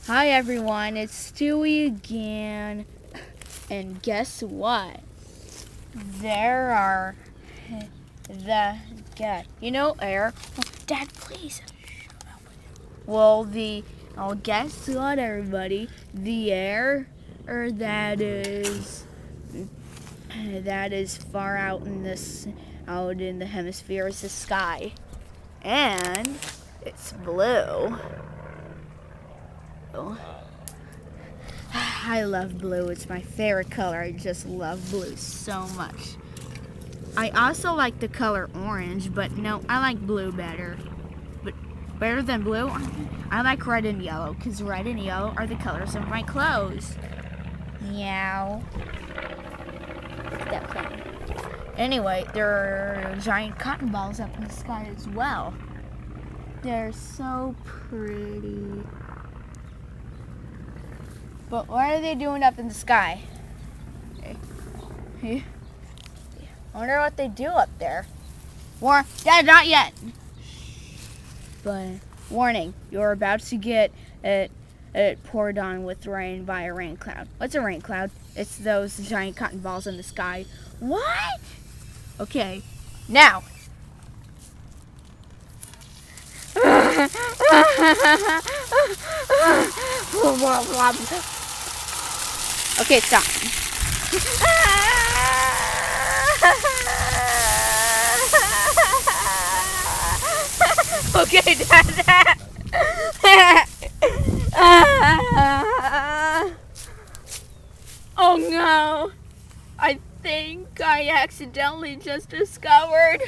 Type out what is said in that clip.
Hi everyone, it's Stewie again, and guess what? There are air. Dad, please. Well, guess what, everybody? The air, that is far out in the hemisphere is the sky, and it's blue. I love blue. It's my favorite color. I just love blue so much. I also like the color orange, but no, I like blue better. But better than blue, I like red and yellow, because red and yellow are the colors of my clothes. Meow. That thing. Anyway, there are giant cotton balls up in the sky as well. They're so pretty. But what are they doing up in the sky? I wonder what they do up there. Dad, not yet. But warning, you're about to get it poured on with rain by a rain cloud. What's a rain cloud? It's those giant cotton balls in the sky. What? Okay, now. Okay, stop. Okay, Dad. Oh no. I think I accidentally just discovered